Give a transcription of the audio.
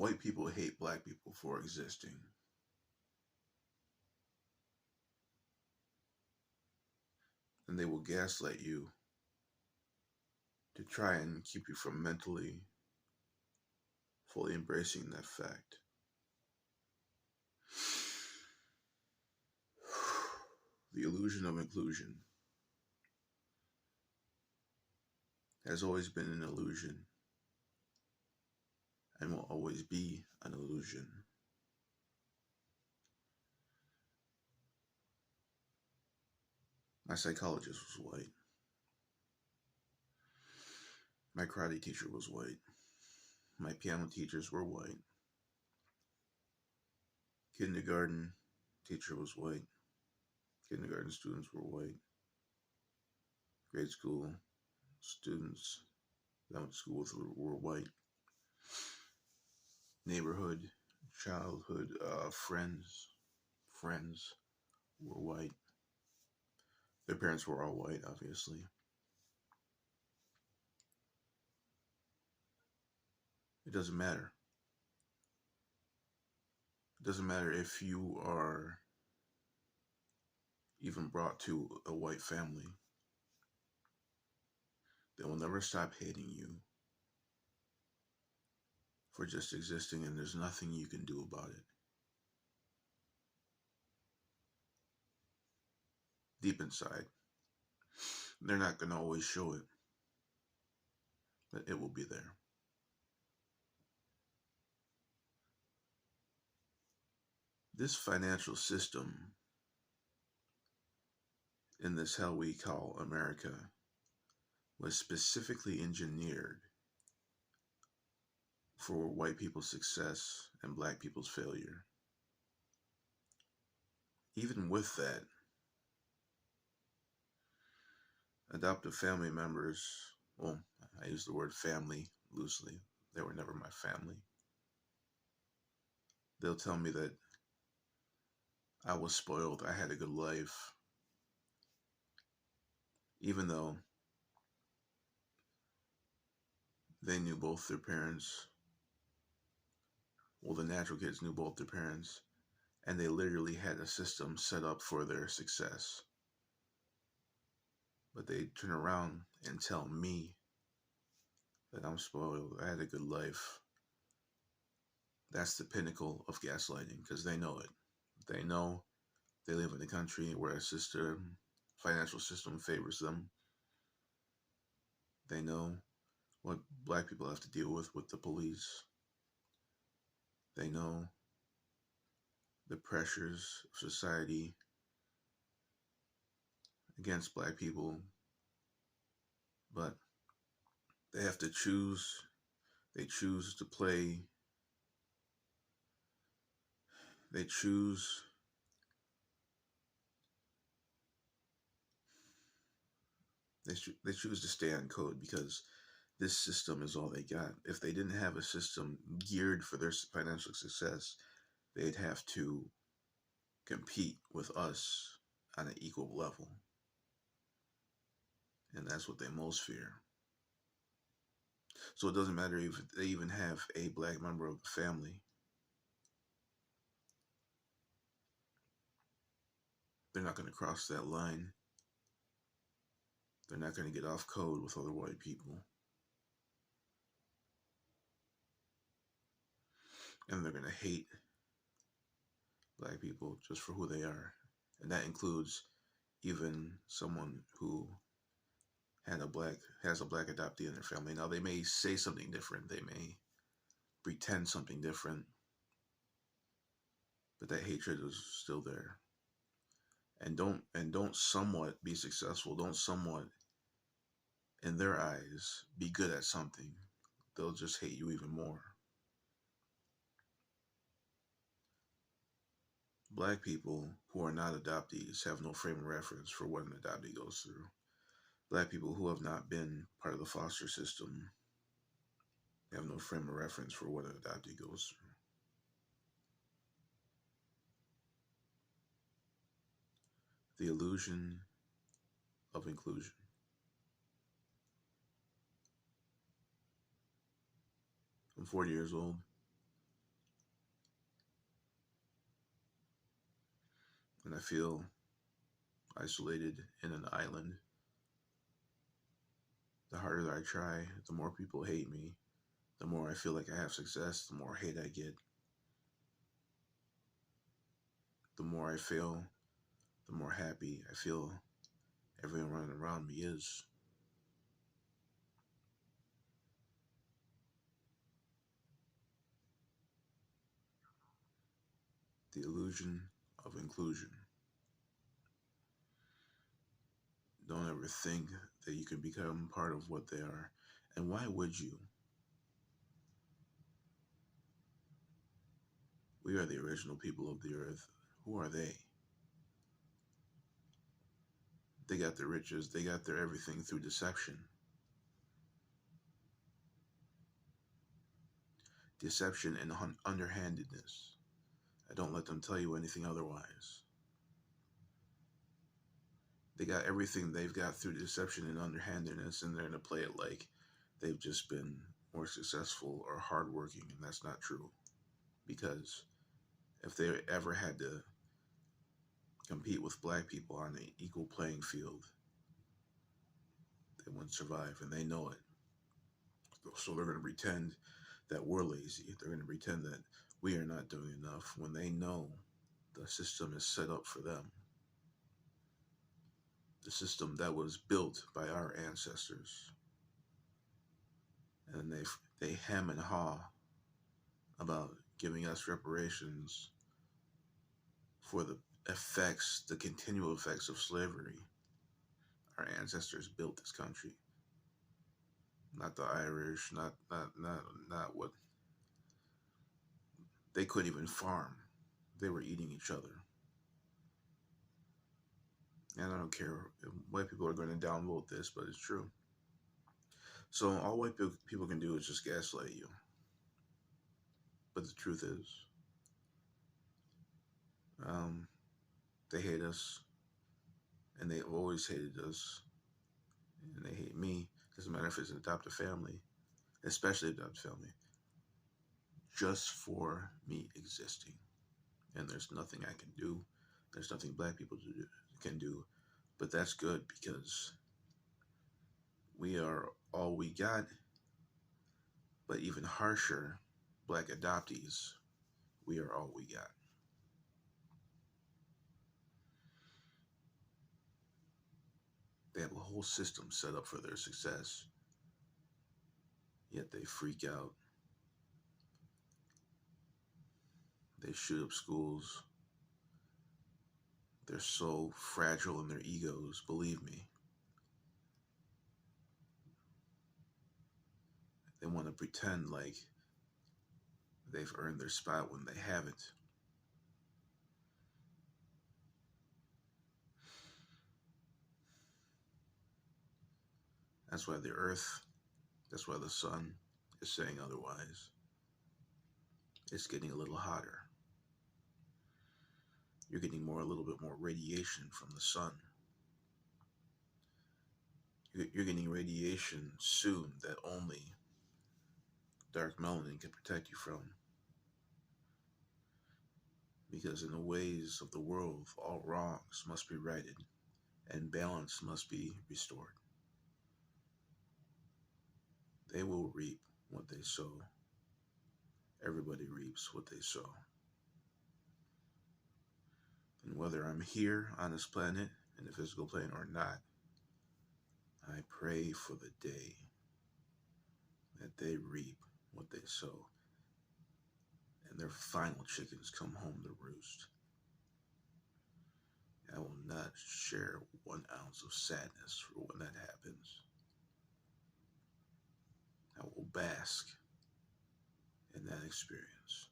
White people hate black people for existing. And they will gaslight you to try and keep you from mentally fully embracing that fact. The illusion of inclusion has always been an illusion and will always be an illusion. My psychologist was white. My karate teacher was white. My piano teachers were white. Kindergarten teacher was white. Kindergarten students were white. Grade school students that I went to school with were white. Neighborhood, childhood friends were white. Their parents were all white, obviously. It doesn't matter. It doesn't matter if you are even brought to a white family. They will never stop hating you for just existing, and there's nothing you can do about it. Deep inside, they're not going to always show it, but it will be there. This financial system in this hell we call America was specifically engineered for white people's success and black people's failure. Even with that, adoptive family members, well, I use the word family loosely. They were never my family. They'll tell me that I was spoiled, I had a good life, even though they knew both their parents. Well, the natural kids knew both their parents, and they literally had a system set up for their success. But they turn around and tell me that I'm spoiled, I had a good life. That's the pinnacle of gaslighting, because they know it. They know they live in a country where a financial system favors them. They know what black people have to deal with the police. They know the pressures of society against black people, but they have to choose. They choose to play. They choose they choose to stay on code because this system is all they got. If they didn't have a system geared for their financial success, they'd have to compete with us on an equal level. And that's what they most fear. So it doesn't matter if they even have a black member of the family. They're not going to cross that line. They're not going to get off code with other white people. And they're going to hate black people just for who they are. And that includes even someone who has a black adoptee in their family. Now, they may say something different. They may pretend something different. But that hatred is still there. And don't somewhat be successful. Don't somewhat, in their eyes, be good at something. They'll just hate you even more. Black people who are not adoptees have no frame of reference for what an adoptee goes through. Black people who have not been part of the foster system have no frame of reference for what an adoptee goes through. The illusion of inclusion. I'm 40 years old. when I feel isolated in an island, the harder I try, the more people hate me. The more I feel like I have success, the more hate I get. The more I fail, the more happy I feel everyone around me is. The illusion of inclusion. Don't ever think that you can become part of what they are. And why would you? We are the original people of the earth. Who are they? They got their riches, they got their everything through deception. Deception and underhandedness. I don't let them tell you anything otherwise. They got everything they've got through deception and underhandedness, and they're going to play it like they've just been more successful or hardworking, and that's not true. Because if they ever had to compete with black people on an equal playing field, they wouldn't survive, and they know it. So they're going to pretend that we're lazy. They're going to pretend that we are not doing enough when they know the system is set up for them. The system that was built by our ancestors. And they hem and haw about giving us reparations for the effects, the continual effects of slavery. Our ancestors built this country. Not the Irish, not what they couldn't even farm. They were eating each other. And I don't care if white people are going to downvote this, but it's true. So all white people can do is just gaslight you. But the truth is, they hate us, and they've always hated us, and they hate me. Doesn't matter if it's an adoptive family, especially adoptive family, just for me existing. And there's nothing I can do. There's nothing black people can do. But that's good because we are all we got. But even harsher, black adoptees, we are all we got. They have a whole system set up for their success, yet they freak out. They shoot up schools. They're so fragile in their egos, believe me. They want to pretend like they've earned their spot when they haven't. That's why the earth, that's why the sun is saying otherwise. It's getting a little hotter. You're getting a little bit more radiation from the sun. You're getting radiation soon that only dark melanin can protect you from. Because in the ways of the world, all wrongs must be righted and balance must be restored. They will reap what they sow. Everybody reaps what they sow. And whether I'm here on this planet, in the physical plane or not, I pray for the day that they reap what they sow and their final chickens come home to roost. I will not share 1 ounce of sadness for when that happens. I will bask in that experience.